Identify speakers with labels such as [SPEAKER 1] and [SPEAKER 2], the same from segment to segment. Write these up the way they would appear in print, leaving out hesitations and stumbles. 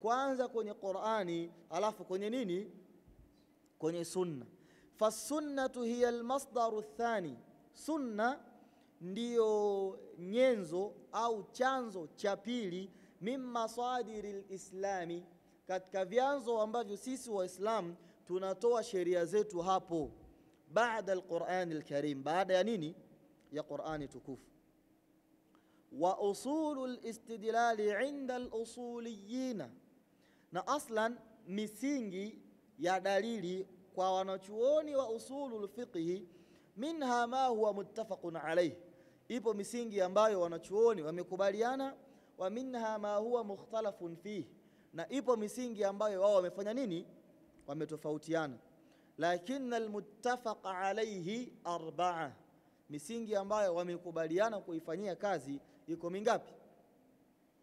[SPEAKER 1] kwanza kwenye Qur'ani alafu kwenye nini? Kwenye sunna. Fasunnatu hiya almasdaru athani, sunna ndiyo nyenzo au chanzo cha pili mimma sadiri alislami, katika vyanzo ambavyo sisi waislamu tunatoa sheria zetu hapo, baada alquran alkarim, baada ya nini? Ya Qur'ani tukufu. Wa usulu alistidlali inda alusuliyina, na aslan misingi ya dalili kwa wanachuoni wa usulul fiqhi, minha ma huwa muttafaqun alayh, ipo misingi ambayo wanachuoni wamekubaliana, wa minha ma huwa mukhtalafun fihi, na ipo misingi ambayo wao wamefanya nini? Wametofautiana. Lakini almuttafaq alayhi arba'a, misingi ambayo wamekubaliana kuifanyia kazi iko mingapi?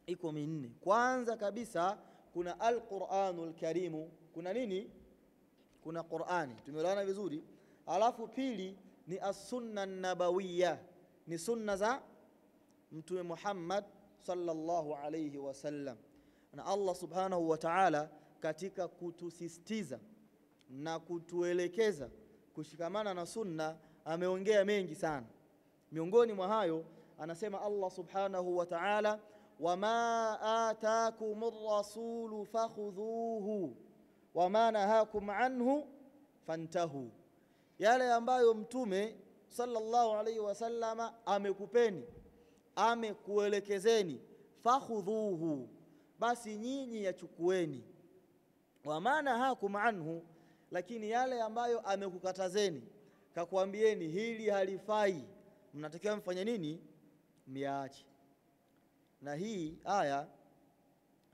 [SPEAKER 1] Iko minne. Kwanza kabisa kuna alquranul karimu, kuna nini? Kuna Qur'ani, tumeelewana vizuri. Alafu pili ni as-sunna nabawiyya, ni sunna za Mtume Muhammad sallallahu alayhi wasallam. Na Allah subhanahu wa ta'ala katika kutusisitiza na kutuelekeza kushikamana na sunna ameongea mengi sana. Miongoni mwa hayo anasema Allah subhanahu wa ta'ala, wama ataakumur rasulu fakhudhuhu wama nahakum anhu fantahu, yale ambayo mtume sallallahu alayhi wasallama amekupeni, amekuelekezeni, fakhudhuhu, basi nyinyi yachukueni, wama nahakum anhu, lakini yale ambayo amekukatazeni, kakuambieni hili halifai, mnatakiwa mfanye nini? Myaache. Na hii aya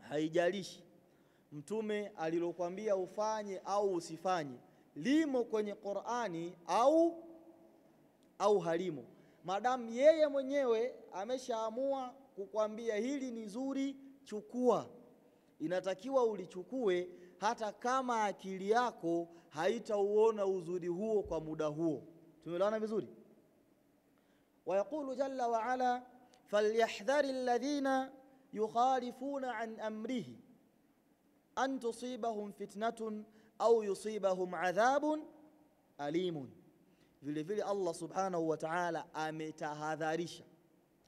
[SPEAKER 1] haijalishi mtume alilokuambia ufanye au usifanye limo kwenye Qur'ani au halimo, madamu yeye mwenyewe ameshaamua kukwambia hili ni zuri, chukua, inatakiwa ulichukue hata kama akili yako haitauona uzuri huo kwa muda huo. Tumeelewana vizuri? ويقول جل وعلا فليحذر الذين يخالفون عن أمره أن تصيبهم فتنة أو يصيبهم عذاب أليم. vile vile Allah subhanahu wa ta'ala ametahadharisha.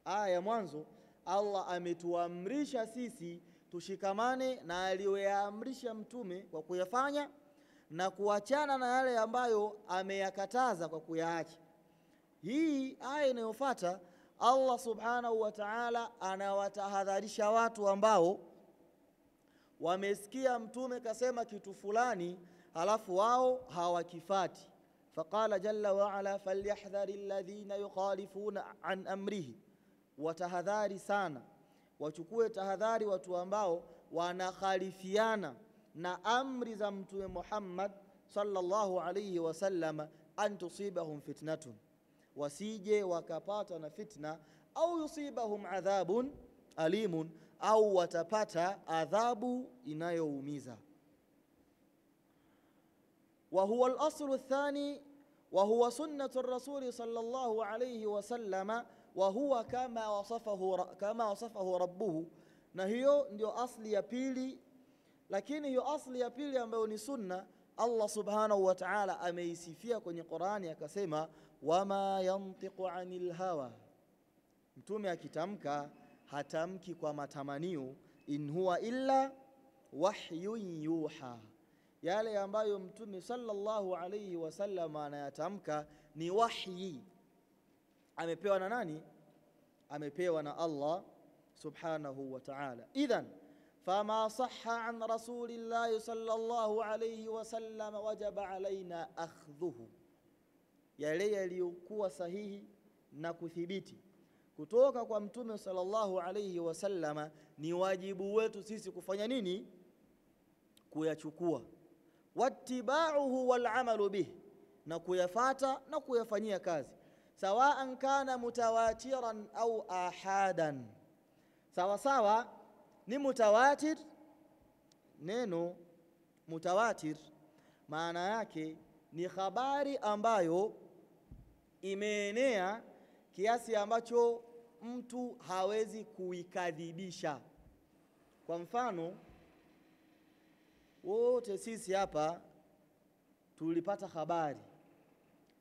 [SPEAKER 1] Aya mwanzo Allah ametuamrisha sisi tushikamane na aliyoyaamrisha mtume kwa kuyafanya na kuachana na yale ambayo ameyakataza kwa kuyaacha. Hii aya inayofuata Allah subhanahu wa ta'ala anawatahadharisha watu ambao wamesikia mtume kasema kitu fulani halafu wao hawakifati. Faqala jalla wa ala falyahdhari alladhina yukhalifuna an amrihi, watahadhari sana, wachukue tahadhari watu ambao wanakhalifiana na amri za mtume Muhammad sallallahu alayhi wasallam, an tusibahum fitnatun, wasije wakapata na fitna, au yusibahum adhabun alimun, au watapata adhabu inayoumiza. Wa huwa al-aslu athani wa huwa sunnatu ar-rasul sallallahu alayhi wasallam wa huwa kama wasafahu rabbuhu, na hiyo ndio asli ya pili. Lakini hiyo asli ya pili ambayo ni sunna, Allah subhanahu wa ta'ala ameisifia kwenye Qur'ani akasema, wama yantiqu anil hawa, mtume akitamka hatamki kwa matamanio, in huwa illa wahyun yuha, yale ambayo mtume sallallahu alayhi wasallam anayatamka ni wahyi, amepewa na nani? Amepewa na Allah subhanahu wa ta'ala. Idhan fama sahha an rasulillahi sallallahu alayhi wasallam wajaba alaina akhdhuhu, yale yaliyokuwa sahihi na kuthibiti kutoka kwa mtume sallallahu alayhi wasallam ni wajibu wetu sisi kufanya nini? Kuyachukua. Wattiba'uhu wal amalu bih, na kuyafata na kuyafanyia kazi, sawaan kana mutawatiran au ahadan, sawa sawa ni mutawatir. Neno mutawatir maana yake ni habari ambayo imeenea kiasi ambacho mtu hawezi kuikadhibisha. Kwa mfano wote sisi hapa tulipata habari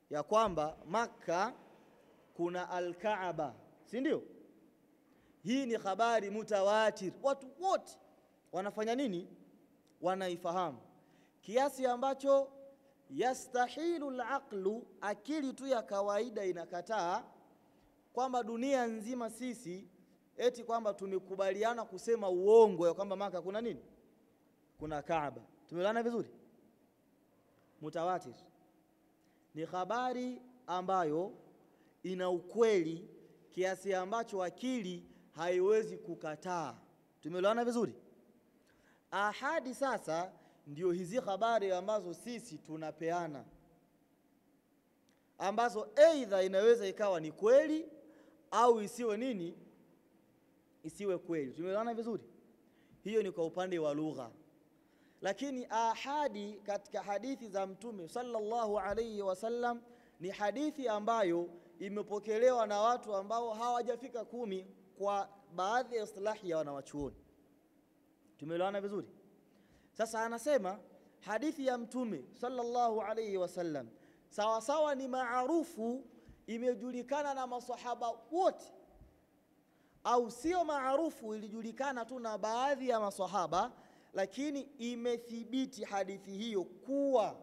[SPEAKER 1] ya kwamba Makka kuna Al-Kaaba, si ndio? Hii ni habari mutawatir, watu wote wanafanya nini? Wanaifahamu, kiasi ambacho yastahilu al-aqlu, akili tu ya kawaida inakataa kwamba dunia nzima sisi eti kwamba tumekubaliana kusema uongo ya kwamba Makka kuna nini? Kuna Kaaba. Tumeelewana vizuri? Mutawatir ni habari ambayo ina ukweli kiasi ambacho akili haiwezi kukataa. Tumeelewana vizuri? Ahadi sasa ndio hizi habari ambazo sisi tunapeana, ambazo aidha inaweza ikawa ni kweli au isiwe nini? Isiwe kweli. Tumeelewana vizuri? Hiyo ni kwa upande wa lugha. Lakini ahadi katika hadithi za Mtume sallallahu alayhi wasallam ni hadithi ambayo imepokelewa na watu ambao hawajafika 10 kwa baadhi ya istilahi ya wanawachuoni. Tumeelewana vizuri? Sasa anasema hadithi ya Mtume sallallahu alayhi wasallam sawa sawa ni maarufu, imejulikana na masahaba wote, au sio maarufu, ilijulikana tu na baadhi ya masahaba, lakini imethibiti hadithi hiyo kuwa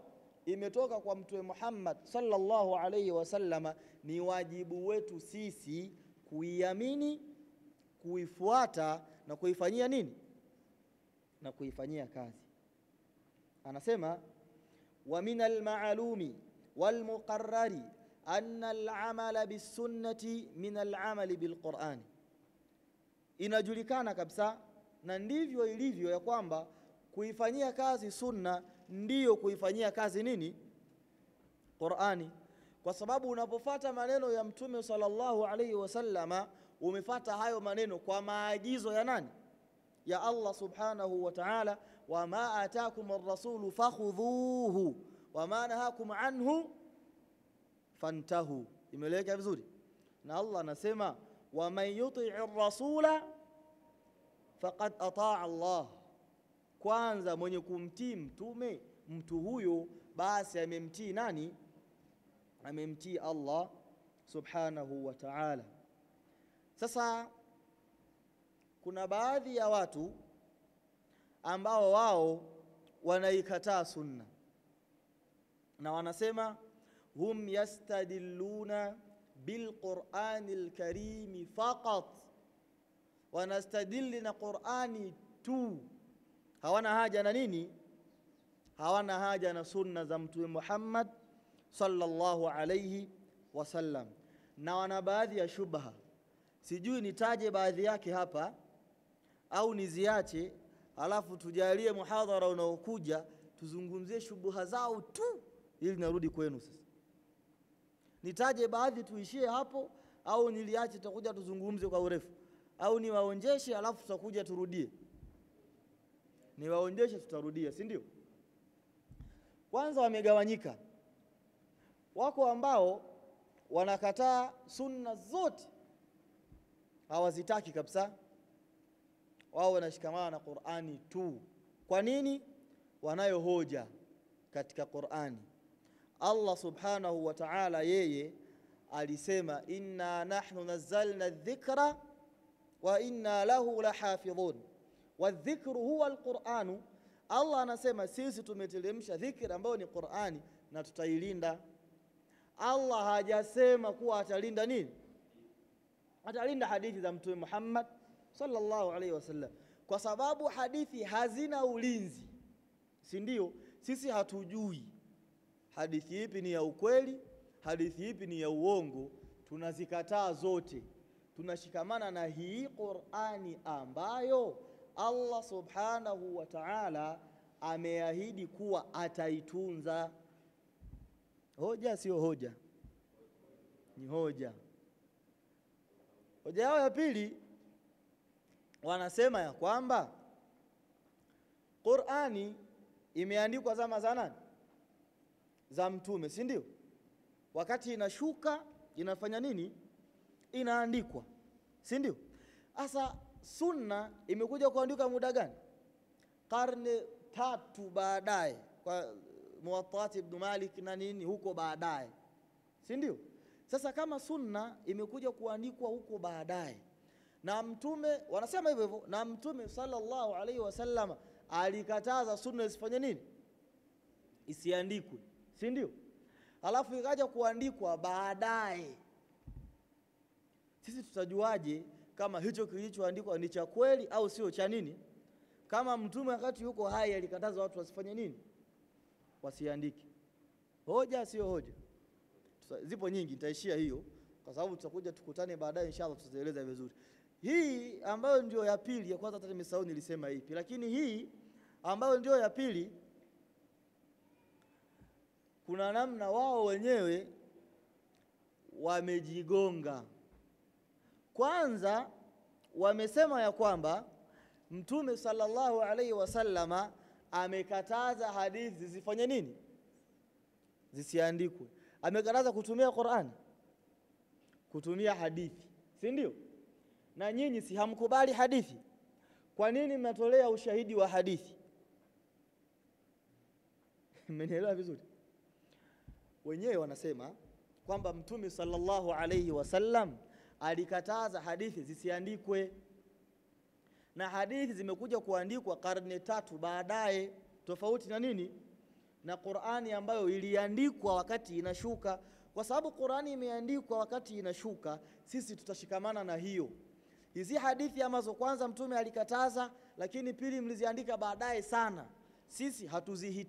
[SPEAKER 1] imetoka kwa Mtume Muhammad sallallahu alayhi wasallam, ni wajibu wetu sisi kuiamini, kuifuata na kuifanyia nini? Na kuifanyia kazi. Anasema wa min al-ma'lumi wal muqarrari anna al-amala bis-sunnati min al-amali bil-Qur'an. Inajulikana kabisa na ndivyo ilivyo ya kwamba kuifanyia kazi sunna ndiyo kuifanyia kazi nini? Qur'ani. Kwa sababu unapofuata maneno ya Mtume sallallahu alayhi wasallama, umefuata hayo maneno kwa maagizo ya nani? Ya Allah subhanahu wa ta'ala, wama ataakum ar-rasulu fakhudhuhu wama nahakum anhu fantahu. Imeleka vizuri? Na Allah anasema waman yuti'ir rasula faqad ataa Allah, kwanza mwenye kumtii mtume, mtu huyo basi amemtii nani? Amemtii Allah subhanahu wa ta'ala. Sasa kuna baadhi ya watu ambao wao wanaikataa sunna na wanasema hum yastadilluna bilqur'anil karimi faqat, wanastadili na Qur'ani tu, hawana haja na nini? Hawana haja na sunna za Mtume Muhammad sallallahu alayhi wasallam. Na wana baadhi ya shubha, sijui nitaje baadhi yake hapa au niziache, alafu tujalie muhadhara unaokuja tuzungumzie shubha zao tu, ili narudi kwenu. Sasa nitaje baadhi tuishie hapo, au niliache tutakuja tuzungumze kwa urefu, au niwaonjeshe alafu tutakuja turudie? Niwaonjeshe tutarudia, si ndio? Kwanza wamegawanyika. Wako ambao wanakataa sunna zote, hawazitaki kabisa, wao wanashikamana na Qur'ani tu. Kwa nini? Wanayo hoja katika Qur'ani. Allah subhanahu wa ta'ala yeye alisema inna nahnu nazzalna adh-dhikra wa inna lahu lahafidhun, wadh-dhikru huwa al-Qur'anu. Allah anasema sisi tumeteremsha dhikra ambayo ni Qur'ani na tutailinda. Allah hajasema kuwa atalinda nini? Atalinda hadithi za Mtume Muhammad sallallahu alaihi wasallam, kwa sababu hadithi hazina ulinzi, si ndio? Sisi hatujui hadithi ipi ni ya ukweli, hadithi ipi ni ya uongo, tunazikataa zote. Tunashikamana na hii Qur'ani ambayo Allah subhanahu wa ta'ala ameahidi kuwa ataitunza. Hoja sio hoja, ni hoja. Hoja yao ya pili, wanasema ya kwamba Qur'ani imeandikwa zama za nani? Za Mtume, si ndio? Wakati inashuka inafanya nini? Inaandikwa, si ndio? Asa sunna imekuja kuandika muda gani? Karne 3 baadaye, kwa Muwatta ibn Malik na nini huko baadaye, si ndio? Sasa kama sunna imekuja kuandikwa huko baadaye, na mtume wanasema hivyo hivyo, na mtume sallallahu alaihi wasallam alikataza sunna isifanye nini, isiandikwe, si ndio? Alafu ikaja kuandikwa baadaye, sisi tutajuaje kama hicho kilichoandikwa ni cha kweli au sio cha nini? Kama mtume wakati yuko hai alikataza watu wasifanye nini, wasiandike. Hoja sio hoja? Zipo nyingi, nitaishia hiyo kwa sababu tutakuja tukutane baadaye inshallah, tutaeleza vizuri. Hii ambayo ndio ya pili, ya kwanza hata nimesahau nilisema ipi, lakini hii ambayo ndio ya pili, kuna namna wao wenyewe wamejigonga. Kwanza wamesema ya kwamba Mtume sallallahu alaihi wasallama amekataza hadithi zisifanye nini, zisiandikwe. Amekataza kutumia Qur'an, kutumia hadithi, si ndio? Na nyinyi si hamkubali hadithi, kwa nini mnatolea ushahidi wa hadithi? Mmenielewa vizuri? Wenyewe wanasema kwamba Mtume sallallahu alaihi wasallam alikataza hadithi zisiandikwe, na hadithi zimekuja kuandikwa karne 3 baadaye, tofauti na nini, na Qur'ani ambayo iliandikwa wakati inashuka. Kwa sababu Qur'ani imeandikwa wakati inashuka, sisi tutashikamana na hiyo. Hizi hadithi ambazo kwanza mtume alikataza, lakini pili mliziandika baadaye sana, sisi hatuzihitaji.